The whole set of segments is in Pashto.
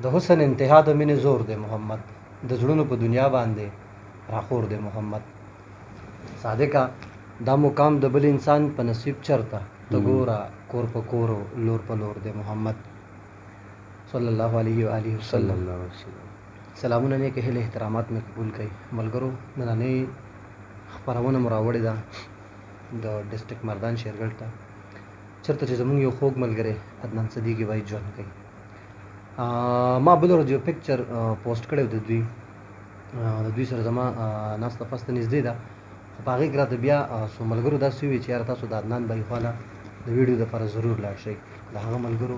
د حسن انتها د مینې زور دی محمد، د زړونو په دنیا باندې راخور دی محمد. صادقه دا مقام د بل انسان په نصیب چرته، ته ګوره کور په کور لور په لور دی محمد صلی الله علیه و آله وسلم. سلامونه نیکې هیلې احترامات مې قبول کړئ. ملګرو نننۍ خپرونه مو راوړې ده د ډسټرک مردان شیرګل ته، چېرته چې زموږ یو خوږ ملګری عدنان صدیقي وایي ژوند کوي. ما بله ورځ یو پکچر پوسټ کړی و د دوی سره زما ناسته پاسته نږدې ده، خو په هغې کې راته بیا څو ملګرو داسې وویل چې یاره تاسو د عدنان بھائی خواله د ویډیو دپاره ضرور لاړ شئ. د هغه ملګرو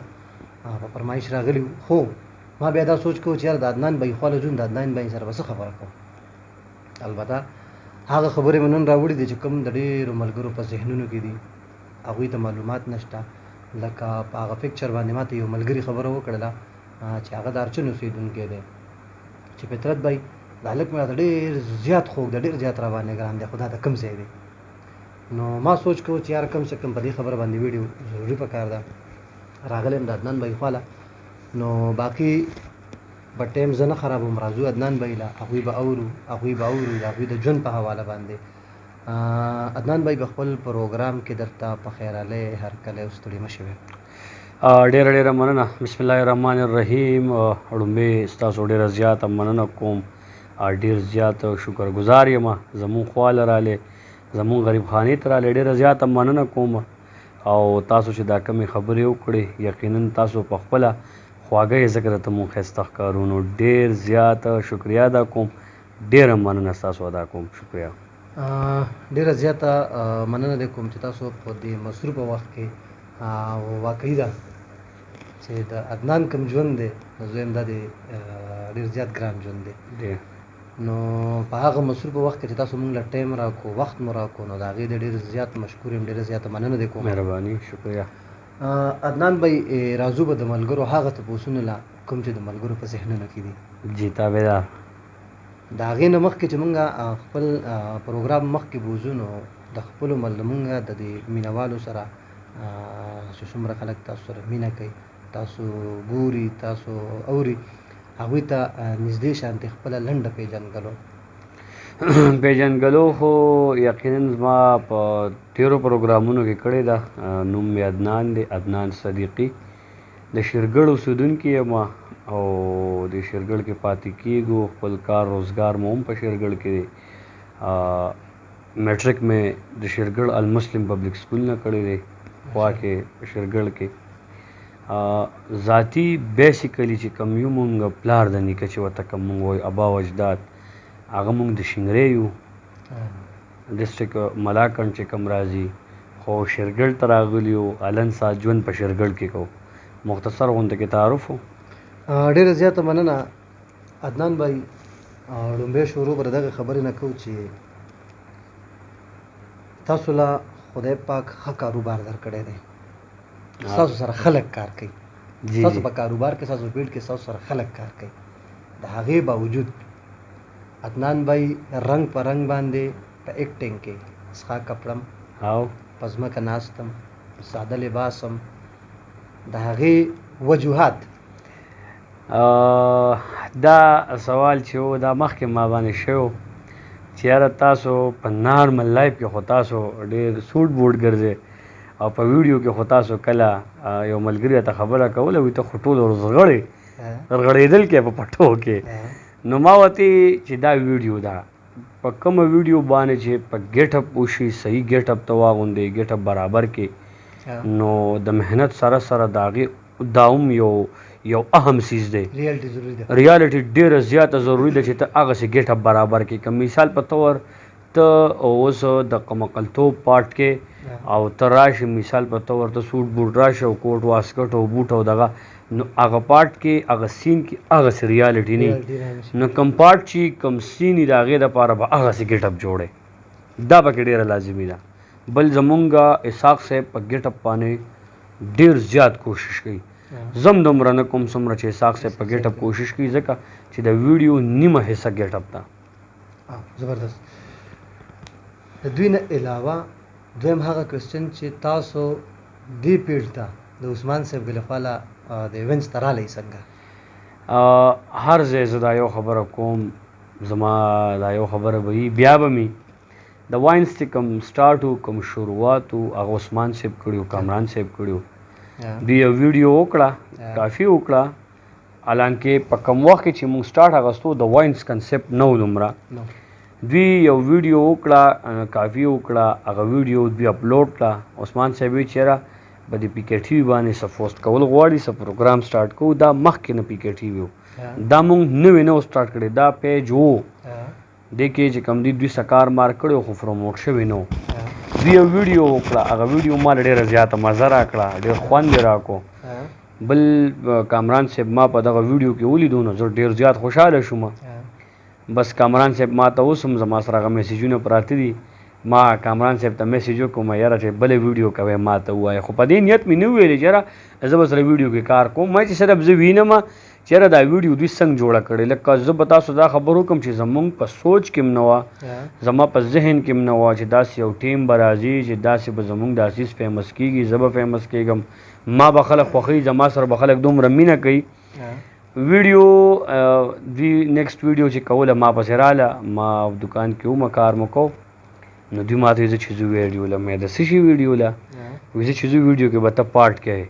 په فرمایش راغلي وو، خو ما بیا دا سوچ کوو چې یاره د عدنان بھائی خواله ځو، د عدنان بھائی سره به څه خبره کوم. البته هغه خبرې مې نن راوړي دي چې کوم د ډېرو ملګرو په ذهنونو کې دي، هغوی ته معلومات نشته. لکه په هغه پکچر باندې ماته یو ملګري خبره وکړله چې هغه د ارچن اوسېدونکی دی، چې فطرت بھائی دا هلک مې راته ډېر زیات خوږ دی، ډېر زیات را باندې ګران دی، خو دا د کوم ځای دی؟ نو ما سوچ کوو چې یاره کم سے کم په دې خبره باندې ویډیو ضروري پکار ده. راغلی یم د عدنان بھائی خواله، نو باقي به ټایم زه نه خرابوم، راځو عدنان بھائی له هغوی به اورو د هغوی د ژوند په حواله باندې. عدنان بھائی به خپل پروګرام کې درته په خیرالی هرکلی او ستړي مه شوې. ډیره ډیره مننه. بسم الله الرحمن الرحیم. وړومبې ستاسو ډیره زیاته مننه کوم، ډیر زیات شکرګزار یم زمون خواله رالی، زمون غریب خانې ته رالی، ډیره زیاته مننه کوم. او تاسو چې دا کمې خبرې وکړې یقینا تاسو په خپله خواږه یې ځکه درته مونږ ښایسته ښکارو، نو ډیر زیاته شکریا ادا کوم، ډیره مننه ستاسو ادا کوم. شکریا، ډیره زیاته مننه دی کوم چې تاسو په دې مصروفه وخت کې واقعي ده چې د عدنان کوم ژوند دی، نو زه یم دا د ډېر زیات ګران ژوند دی. نو په هغه مصروفه وخت کې چې تاسو مونږ له ټایم راکړو، وخت مو راکړو، نو د هغې د ډېر زیات مشکور یم، ډېره زیاته مننه دی کوم. مهرباني، شکریه. عدنان بھائی راځو به د ملګرو هغه تپوسونه له کوم چې د ملګرو په ذهنونو کې دي. جی تابعدار. د هغې نه مخکې چې مونږ خپل پروګرام مخکې بوځو، نو د خپلو مونږ د دې مینهوالو سره چې څومره خلک تاسو سره مینه کوي، تاسو ګوري، تاسو اوري، هغوی ته نږدې شانتې خپله لنډه پیژنګلو خو یقینا زما په تیرو پروګرامونو کې کړې ده. نوم مې عدنان دی، عدنان صدیقي. د شیرګل اوسېدونکی یم او د شیرګل کې پاتې کېږو. خپل کار روزګار مو هم په شیرګل کې دی. میټرک مې د شیرګل المسلم پبلک سکول نه کړی دی، خوا کې شیرګل کې. ذاتی بیسیکلی چې کوم یو مونږ پلار د نیکه چې ورته کوم مونږ وایو ابا و اجداد، هغه مونږ د شینګرې یو ډسټرک ملاکنډ چې کوم راځي، خو شیرګل ته راغلي یو. الن سات ژوند په شیرګل کې کوو. مختصر غونډه کې تعارف و. ډېره زیاته مننه عدنان بھائی. لومبۍ شروع به د دغې خبرې نه کوو چې تاسو له خدای پاک ښه کاروبار درکړی دی، ستاسو سره خلک کار کوي، ستاسو په کاروبار کې، ستاسو فیلډ کې ستاسو سره خلک کار کوي. د هغې باوجود عدنان بھائی رنګ په رنګ باندې په ایکټینګ کې څښا کپړم او په ځمکه ناستم، ساده لباسم، د هغې وجوهات. دا سوال چې و دا مخکې ما باندې شوی چې یاره تاسو په نارمل لایف کې خو تاسو ډېر سوټ بوټ ګرځئ او په ویډیو کې خو تاسو کله یو ملګري ته خبره کوله وي ته خو ټول غړېدل کې په پټو کې. نو ما ورته چې دا ویډیو ده په کومه ویډیو باندې چې په ګیټ اپ وشي، صحیح ګیټ اپ ته واغوندې، ګیټ اپ برابر کې، نو د محنت سره سره د هغې دا هم یو اهم څیز دی. ریالټي ډېره زیاته ضروري ده چې ته هغسې ګیټ اپ برابر کې. که مثال په طور ته اوس د قمقلتوب پارټ کې او ته راشې، مثال په طور ته سوټ بوټ راشې او کوټ واسکټ او بوټ او دغه، نو هغه پارټ کې هغه سین کې هغسې ریالټي نه وي. نو کوم پارټ چې کوم سین وي د هغې دپاره به هغسې ګیټ اپ جوړی، دا پکې ډېره لازمي ده. بل زمونږ اسحاق صاحب په ګیټ اپ باندې ډېر زیات کوشش کوي. زم دومره نه کوم څومره چې اسحاق صاحب په ګیټ اپ کوشش کوي، ځکه چې د ویډیو نیمه حصه ګیټ اپ ده. زبردست. د دوی نه علاوه دویم هغه کوېسچن چې تاسو دې پیډ ته د عثمان صاحب لخوا د ایونټس ته رالی څنګه؟ هر ځای زه دا یو خبره کوم، زما دا یو خبره به وي، بیا به مې د واینس چې کوم سټارټ و کوم شروعات و هغه عثمان صاحب کړي و، کامران صاحب کړي و. دوی یو ویډیو وکړه، کافي وکړه، حالانکې په کوم وخت کې چې موږ سټارټ اخیستو د واینس کنسپټ نه و دومره. دوی یو ویډیو وکړه، کافي وکړه، هغه ویډیو دوی اپلوډ کړه. عثمان صاحب وایي چېرې به د پی کې ټي وي باندې څه پوسټ کول غواړي، څه پروګرام سټارټ کوو. دا مخکې نه پی کې ټي وي و، دا موږ نوې نه و سټارټ کړی، دا پیج و. دې کې چې کوم دوی څه کار مار کړی و خو پروموټ شوی نه و. دوی یو ویډیو وکړه، هغه ویډیو ما ډېره زیاته مزه راکړه، ډېر خوند یې راکړو. بل کامران صاحب ما په دغه ویډیو کې ولیدو نو زه ډېر زیات خوشحاله شوم. بس کامران صاحب ما ته اوس هم زما سره هغه میسیجونه پراته دي. ما کامران صاحب ته میسیج وکړم یاره چې بلې ویډیو کوئ ما ته ووایه، خو په دې نیت مې نه ویلې چې یاره زه به سره ویډیو کې کار کوم. ما چې صرف زه وینم چې یاره دا ویډیو دوی څنګه جوړه کړې. لکه زه به تاسو دا خبر وکړم چې زمونږ په سوچ کې هم نه وه، زما په ذهن کې هم نه وه چې داسې یو ټیم به راځي چې داسې به زمونږ دا چیز فیمس کېږي، زه به فیمس کېږم، ما به خلک خوښوي، زما سره به خلک دومره مینه کوي. ویډیو دوی نیکسټ ویډیو چې کوله ما پسې راله، ما دکان کې ومه کار مو کو، نو دوی ما ته وایي زه چې زه ویډیو له مې د څه شي ویډیو له وایي زه چې زه ویډیو کې به ته پارټ کوې.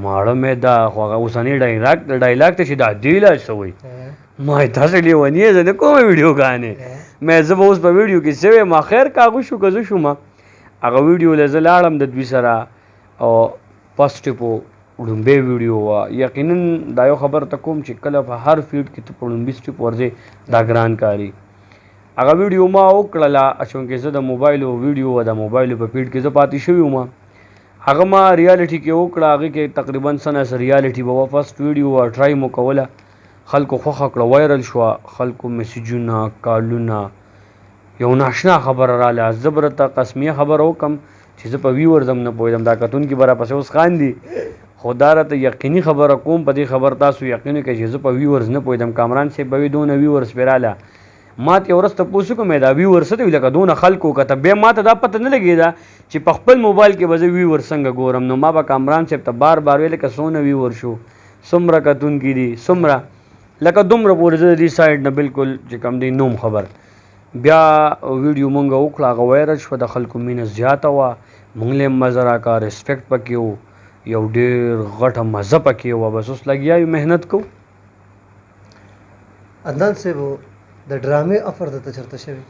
ماړه مې دا خو هغه اوسنی ډایلاګ ته چې دا دې لا څه وایي، ما یې تاسې لیونی یې، زه نه کومه ویډیوګانې، مې زه به اوس په ویډیو کې څه وایم. خیر کاغو شو که زه شوم، هغه ویډیو له زه لاړم د دوی سره، او فسټ ټیپو وړومبی ویډیو وه. یقینا دا یو خبره ته کوم چې کله په هر فیډ کې ته په وړومبي سټیپ ورځې دا ګران کاري. هغه ویډیو ما وکړله چونکې زه د موبایلو ویډیو و د موبایلو په فیډ کې زه پاتې شوی وم. هغه ما ریالټي کې وکړه، هغې کې تقریبا څه نه څه ریالټي به وه. فسټ ویډیو وه، ټرای مو کوله، خلکو خوښه کړه، وایرل شوه، خلکو میسیجونه، کالونه، یو ناشنا خبره راله. زه به درته قسمیه خبره وکړم چې زه په ویورز هم نه پوهېدم، دا کتونکي به راپسې اوس خاندي، خو دا راته یقیني خبره کوم، په دې خبر تاسو یقین وکړئ چې زه په ویورز نه پوهېدم. کامران صاحب به وي دونه ویورز پرې راله، ما ته یو ورځ تپوس وکړم دا ویور څه دی، لکه دونه خلکو کته. بیا ما ته دا پته نه لګېده چې په خپل موبایل کې به زه ویور څنګه ګورم. نو ما به کامران صاحب ته بار بار ویل که څونه ویور شو، څومره کتونکي دي، څومره، لکه دومره پورې زه د دې سایډ نه بالکل چې کوم دی نوم خبر. بیا ویډیو مونږ وکړه، هغه وایرل شوه، د خلکو مینه زیاته وه، مونږ له هم مزه راکړه، ریسپیکټ پکې و، یو ډېر غټه مزه پکې وه. بس اوس لګیا یو محنت کوو. عدنان صاحب د ډرامې افر درته چېرته شوی؟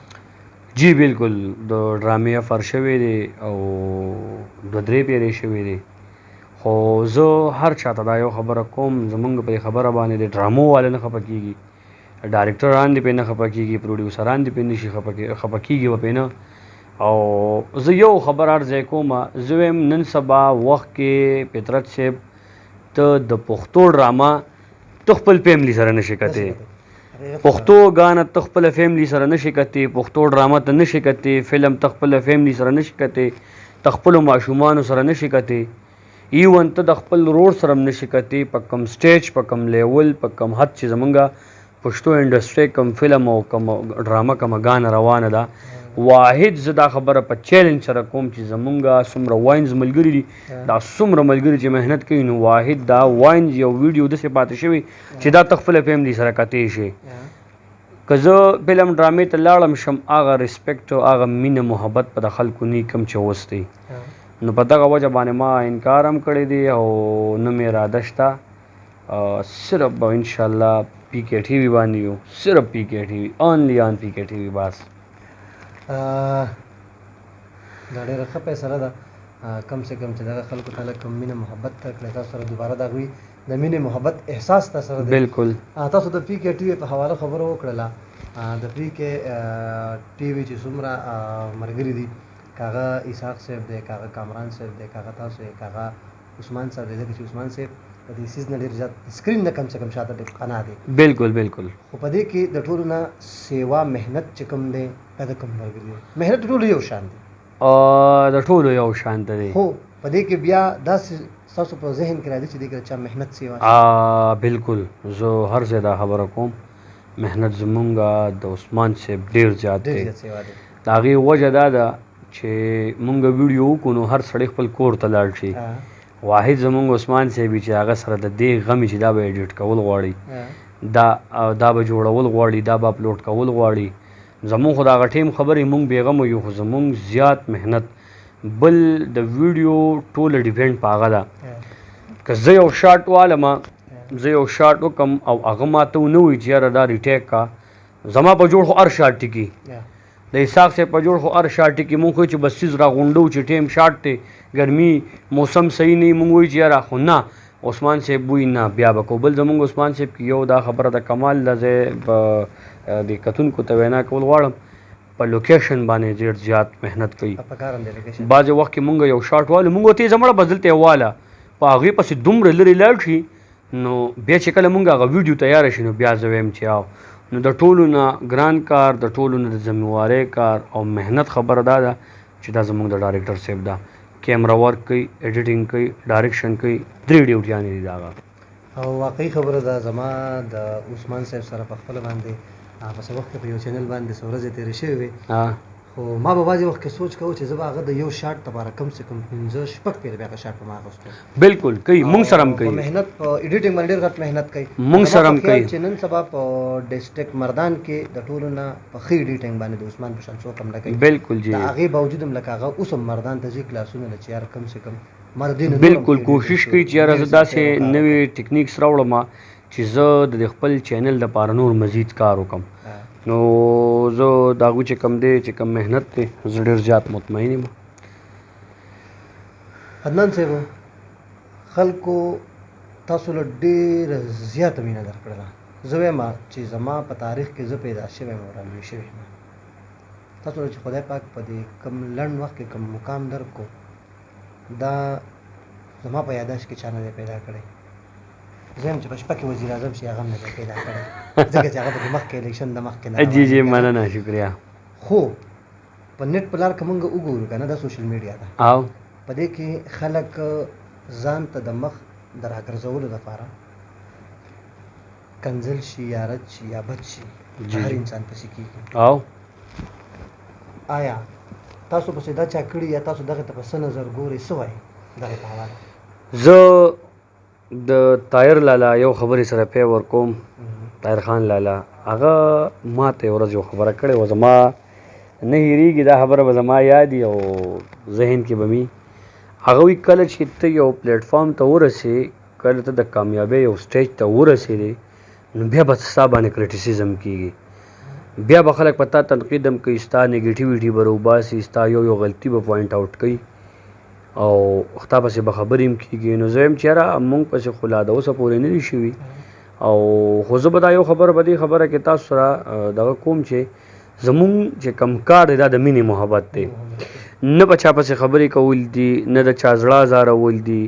جی بالکل د ډرامې افر شوی دی او 2-3 پیرې شوی دی، خو زه هر چاته دا یو خبره کوم، زمونږ په دې خبره باندې د ډرامو والا نه خفه کېږي، ډایرکټران دې پرې نه خفه کېږي، پروډیوسران دې پرې نه شي خفه کېږي به پرې نه. او زه یو خبر هر ځای کوم، زه وایم نن سبا وخت کې فطرت صاحب ته د پښتو ډرامه ته خپل فیملی سره نشي کتی، پښتو غانه ته خپل فیملی سره نشي کتی، پښتو ډرامه ته نشي کتی، فلم ته خپل فیملی سره نشي کتی، ته خپل ماشومان سره نشي کتی، ایون ته د خپل روډ سره نشي کتی. په کم سټیج، په کم لیول، په کم حد چې زمونږه پښتو انډسټری کم فلم او کم ډرامه کم غانه روانه ده، واحد زه دا خبره په چیلنج سره کوم چې زمونږه څومره واینز ملګري دي، دا څومره ملګري چې محنت کوي، نو واحد دا واینز یو ویډیو داسې پاتې شوی چې دا ته خپله فیملی سره کتی شي. که زه فلم ډرامې ته لاړم شم، هغه ریسپیکټ او هغه مینه محبت په د خلکو نه کم چې اوس دی، نو په دغه وجه باندې ما انکار هم کړی دی او نه مې اراده شته. صرف به انشاءالله پی کې ټي وي باندې یو، صرف پی کې ټي وي، اونلی آن پی کې ټي وي. بس دا ډېره ښه فیصله ده، کم سے کم چې دغه خلکو ته لږ مینه محبت درکړی، تاسو سره دوباره د هغوی د مینې محبت احساس تاسو سره دی. بالکل تاسو د پی کې ټي وي په حواله خبره وکړله، د پی کې ټي وي چې څومره ملګري دي، کاغه اسحاق صاحب دی، کاغه کامران صاحب دی، کاغه تاسو یې، کاغه عثمان صاحب دی، ځکه چې عثمان صاحب د دې سیز نه ډېر زیات اسکرین نه کم سے کم شاته ډېر قنا دی. بالکل بالکل. خو په دې کې د ټولو نه سیوا محنت چې کوم دی دا د کوم ملګري دی، محنت ټولو یو شان دی، د ټولو یو شان دی، خو په دې کې بیا داسې ستاسو په ذهن کې راځي چې دې کې چا محنت سیوا. بالکل زه هر ځای دا خبره کوم، محنت زمونږه د عثمان صاحب ډېر زیات دی. د هغې وجه دا ده چې مونږ ویډیو وکړو نو هر سړی خپل کور ته لاړ شي، واحد زمونږ عثمان صاحب چې هغه سره د دې غم چې دا به ایډیټ کول غواړي دا به جوړول غواړي دا به اپلوډ کول غواړي زمونږ خو د هغه ټیم خبرې مونږ بېغمه یو خو زمونږ زیات محنت بل د ویډیو ټوله ډیپینډ په هغه ده که زه یو شاټ والم زه یو شاټ وکم او هغه ماته ونه وایي چې یاره دا ریټیک کا زما په جوړ خو هر شاټ ټکي د اسحاق صاحب په جوړ خو هر شاټ ټکي مونږ خو چې بس سیز راغونډو چې ټیم شاټ دی ګرمي موسم صحیح نه مونږ وایي چې یاره خو نه عثمان صاحب وایي نه بیا به کو بل زمونږ عثمان صاحب کې یو دا خبره د کمال ده زه په د کتونکو ته وینا کول غواړم په لوکیشن باندې ډېر زیات محنت کوي بعضې وخت کې مونږ یو شاټ والو مونږ ورته زمړه به دلته واله په هغې پسې دومره لرې لاړ شي نو بیا چې کله مونږ هغه ویډیو تیاره شي نو بیا زه ویم چې او نو د ټولو نه ګران کار د ټولو نه د ذمهوارۍ کار او محنت خبره دا ده چې دا زمونږ د ډایرکټر صاحب ده کیمرا ورک کوي ایډیټینګ کوي ډایرکشن کوي 3 ډیوټیانې دي د هغه او واقعي خبره ده زما د عثمان صاحب سره په خپله باندې په څه وخت کې په یو چینل باندې څو ورځې تېرې شوې وې خو ما به بعضې وخت کې سوچ کوو چې زه به هغه د یو شاټ لپاره کم سے کم 15 شپږ پېره بیا هغه شاټ په ما اخیستو بالکل کوي مونږ سره هم کوي محنت په ایډیټینګ باندې ډېر غټ محنت کوي مونږ سره هم کوي چې نن سبا په ډسټرکټ مردان کې د ټولو نه په ښه ایډیټینګ باندې د عثمان په شان څوک هم نه کوي بالکل جی د هغې باوجود هم لکه هغه اوس هم مردان ته ځي کلاسونه له چې یار کم سے کم بالکل کوشش کوي چې یاره زه داسې نوې ټیکنیکس راوړم چې زه د خپل چینل دپاره نور مزید کار وکړم نو زه د هغوی چې کوم دی چې کوم محنت دی زه ډېر زیات مطمئن یم عدنان صاحب خلکو تاسو له ډېره زیاته مینه درکړله زه وایم چې زما په تاریخ کې زه پیدا شوی یم او رالوی شوی یم تاسو له چې خدای پاک په دې کم لنډ وخت کې کم مقام درکو دا زما په یاداشت کې چا نه دی پیدا کړی زه یم چې په شپه کې وزیر اعظم شي هغه هم نه دی پیدا کړی ځکه چې هغه پکې مخکې الیکشن د مخکې نه جی جی مننه شکریه خو په نیټ په لار که موږ وګورو که نه دا سوشل میډیا ده او په دې کې خلک ځان ته د مخ د راګرځولو دپاره کنځل شي یا رد شي یا بد شي هر انسان پسې کېږي او آیا تاسو پسې دا چا کړي یا تاسو دغه ته په څه نظر ګورئ څه وایي دغې په حواله زه د طاهر لالا یو خبرې سره پی ورکوم طاهر خان لالا هغه ما ته یو ورځ یو خبره کړې وه زما نه هېرېږي دا خبره به زما یاد او ذهن کې به مي هغه وایي کله چې ته یو پلیټفارم ته ورسې کله ته د کامیابۍ یو سټیج ته ورسېدې نو بیا به ستا باندې کریټیسیزم کېږي بیا به خلک په تا تنقید هم کوي ستا نیګیټیویټي به راوباسي ستا یو غلطي به پوینټ آوټ کوي او ستا پسې به خبرې هم کېږي نو زه یم چې یاره مونږ پسې خو لا د اوسه پورې نه دي شوي او خو زه به دا یو خبره په دې خبره کې تاسو سره دغه کوم چې زمونږ چې کم کار دی دا د مینې محبت دی نه په چا پسې خبرې کول دي نه د چا زړه ازارول دي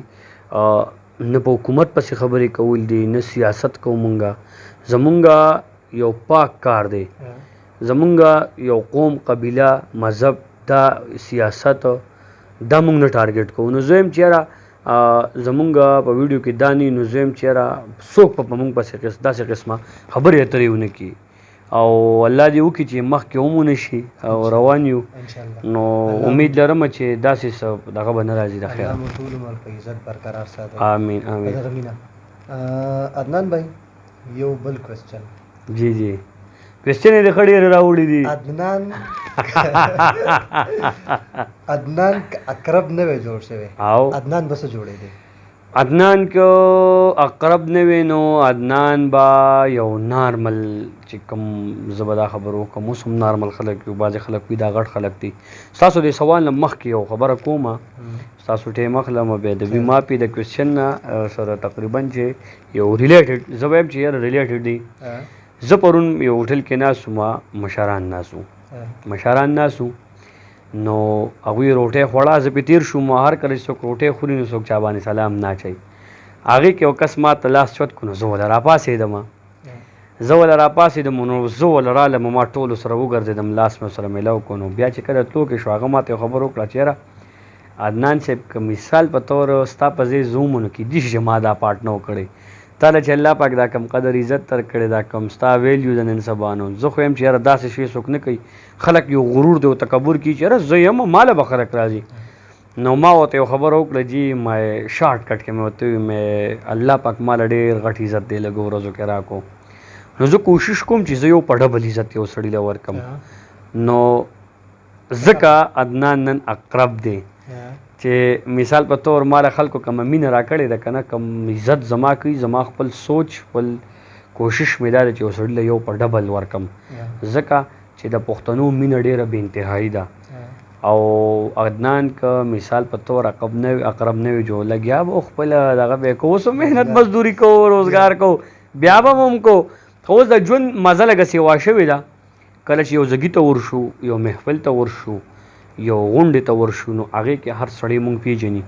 نه په حکومت پسې خبرې کول دي نه سیاست کوو مونږه زمونږه یو پاک کار دی زمونږه یو قوم قبیله مذهب دا سیاست دا مونږ نه ټارګټ کوو نو زه یم چې یاره زمونږه په ویډیو کې دا نه نو زه یم چې یاره څوک په مونږ پسې داسې قسمه خبرې اترې ونه کړي او الله دې وکړي چې مخکې هم ونه شي او روان یو نو امید لرم چې داسې څه دغه به نه راځي د خیر آمین آمین عدنان بھائی یو بل کوېسچن جی جی کوېسچن یې د ښه ډېرې راوړي دي عدنان اقرب نه وی جوړ شوی او عدنان به څه جوړېدی عدنان که اقرب نه وی نو عدنان به یو نارمل چې کوم زه به دا خبر وکړم اوس هم نارمل خلک یو بعضې خلک وي دا غټ خلک دي ستاسو د سوال نه مخکې یو خبره کومه ستاسو ټیم اخلم بیا د ما پې د کوېسچن نه سره تقریبا چې یو ریلیټډ زه وایم چې یاره ریلیټډ دی زه پرون یو هوټل کې ناست وم مشران ناست وو نو هغوی روټۍ خوړه زه پې تېر شوم هر کله چې څوک روټۍ خوري نو څوک چا باندې سلام نه اچوي هغې کې یو کس ما ته لاس چوت کړو نو زه وله راپاڅېدم نو زه وله رالم ما ټولو سره وګرځېدم لاس مې سره میلاو کړو نو بیا چې کله تلو کې شو هغه ما ته یو خبر وکړه چې یاره عدنان صاحب که مثال په طور ستا په ځای زه ومنو کېدای شي چې ما دا پاټ نه و کړی تا له چې الله پاک دا کم قدر عزت در کړی دا کم ستا ویلیو د نن سبا نو زه خو یم چې یاره داسې شی څوک نه کوي خلک یو غرور دی او تکبر کوي چې یاره زه یم ما له به خلک راځي نو ما ورته یو خبره وکړه جی مې شارټ کټ کې مې ورته وویل مې الله پاک ماله ډېر غټ عزت دی لږو ورځو کې راکو نو زه کوشش کوم چې زه یو په ډبل عزت یو سړي له ورکم نو ځکه عدنان نن اقرب دی چې مثال په طور ماله خلکو کومه مینه راکړې ده که نه کوم عزت زما کوي زما خپل سوچ خپل کوشش مې دا دی چې یو سړي له یو په ډبل ورکم ځکه چې د پښتنو مینه ډېره بې انتهایي ده او عدنان که مثال په طور اقرب نه وي جو لګیا به خپله دغه به یې کو اوس محنت مزدوري کو روزګار کو بیا به هم کو خو اوس د ژوند مزه لږه سیوا شوې ده کله چې یو زګي ته ورشو یو محفل ته ورشو یو غونډې ته ورشو نو هغې کې هر سړی مونږ پیژني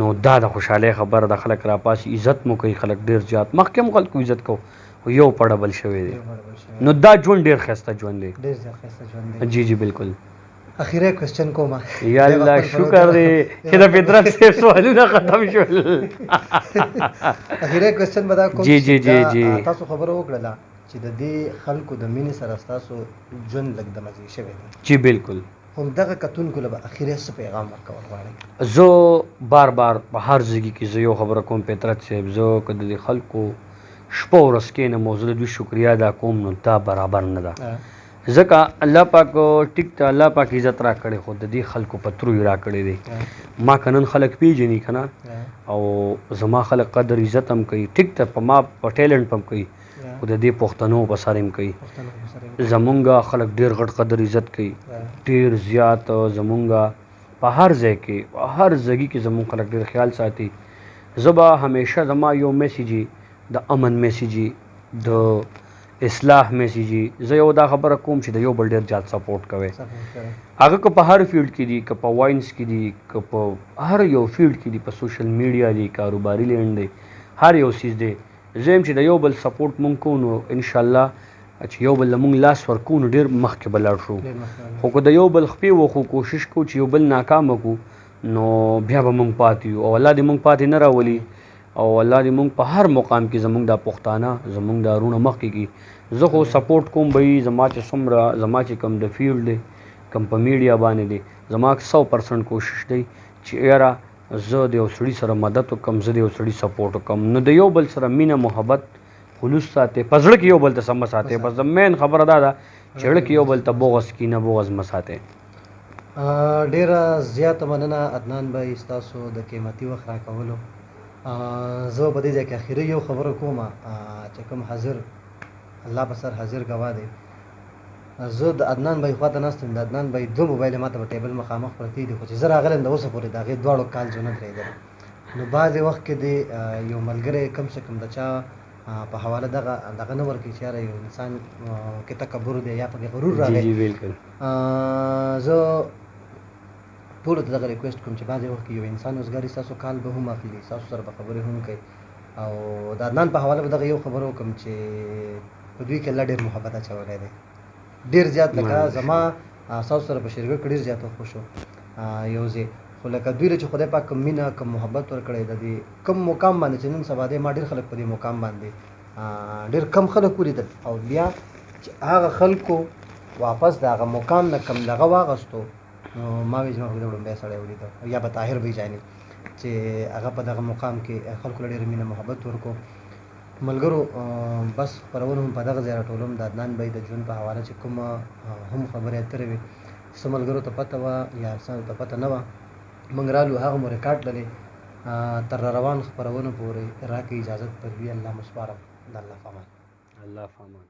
نو دا د خوشحالۍ خبره د خلک راپاسي عزت مو کوي خلک ډېر زیات مخکې هم خلکو عزت کو خو یو په ډبل شوی دی نو دا ژوند ډېر ښایسته ژوند دی جی جی بالکل اخیری کوېسچن کوم یا الله شکر دی چې د فطرت صاحب سوالونه ختم شول اخیری کوېسچن به دا کوم جی جی جی جی تاسو خبره وکړله چې د دې خلکو د مینې سره ستاسو ژوند لږ د مزې شوی دی جی بالکل همدغه کتونکو له به اخیری څه پیغام ورکول غواړئ زه بار بار په هر ځای کې زه یو خبره کوم فطرت صاحب زه که د دې خلکو شپه ورځ کښېنم او زه د دوی شکریا ادا کوم نو دا برابر نه ده ځکه الله پاک ټیک ته الله پاک عزت را کړی خو د دې خلکو په تروی را کړی دی ما که نن خلک پیژني که نه او زما خلک قدر عزت هم کوي ټیک ته په ما په ټیلنټ هم کوي خو د دې پښتنو په سر هم کوي زمونږ خلک ډېر غټ قدر عزت کوي ډېر زیات زمونږ په هر ځای کې په هر ځګي کې زمونږ خلک ډېر خیال ساتي زه به همیشه زما یو میسیجي د امن میسیجي د اصلاح میسیجي زه یو دا خبره کوم چې د یو بل ډېر زیات سپورټ کوئ هغه که په هر فیلډ کې دي که په واینس کې دي که په هر یو فیلډ کې دي په سوشل میډیا دي کاروباري لینډ دی هر یو څیز دی زه یم چې د یو بل سپورټ مونږ کوو نو انشاءالله چې یو بل له مونږ لاس ورکوو نو ډېر مخکې به لاړ شو خو که د یو بل خپې وخو کوشش کوو چې یو بل ناکامه کړو نو بیا به مونږ پاتې یو او الله دې مونږ پاتې نه راولي او الله دې مونږ په هر مقام کې زمونږ دا پښتانه زمونږ دا رونه مخکې کړي زه خو سپورټ کوم به وي زما چې څومره زما چې کوم د فیلډ دی کوم په میډیا باندې دی زما 100% کوشش دی چې یاره زه د یو سړي سره مدد وکړم زه د یو سړي سپورټ وکړم نو د یو بل سره مینه محبت خلوص ساتئ په زړه کې یو بل ته سم ساتئ بس د مین خبره دا ده چې زړه کې یو بل ته بغض کینه بغض مه ساتئ ډېره زیاته مننه عدنان بھائی ستاسو د قیمتي وخت راکولو زه په دې ځای کې اخري یو خبره کوم چې کوم حاضر الله په سر حاضر ګواه دی زه د عدنان بھائی خواته ناست یم د عدنان بھائی دوه موبایل ماته په ټیبل مخامخ پرتې دي خو چې زه راغلی یم د اوسه پورې د هغې دواړو کال جو نه درېدل نو بعضې وخت کې دی یو ملګری کم سے کم د چا په حواله دغه نه ورکوي چې یاره یو انسان کې تکبر دی یا پکې غرور راغی زه ټولو ته دغه ریکویسټ کوم چې بعضې وخت کې یو انسان اوسګاري ستاسو کال به هم اخلي ستاسو سره به خبرې هم کوي او د عدنان په حواله به دغه یو خبره وکړم چې په دوی کې الله ډېر محبت اچولی دی ډېر زیات لکه زما ستاسو سره په شریکه کې ډېر زیات خوښ شو یو ځای خو لکه دوی له چې خدای پاک کوم مینه کوم محبت ورکړی د دې کوم مقام باندې چې نن سبا دی ما ډېر خلک په دې مقام باندې ډېر کم خلک ولیدل او بیا چې هغه خلکو واپس د هغه مقام نه کم دغه واغستو نو ما وایي زما خو د وړومبی سړی ولیده یا به طاهر بھائی جاني چې هغه په دغه مقام کې خلکو له ډېره مینه محبت ورکړو ملګرو بس خپرونه هم په دغه ځای راټولوم د عدنان بھائی د ژوند په حواله چې کومه هم خبرې اترې وې څه ملګرو ته پته وه یا څه ته پته نه وه موږ رالو هغه مو ریکارډ لرې تر روان خپرونو پورې راکړئ اجازت پر وي الله مو سپارم د الله فامان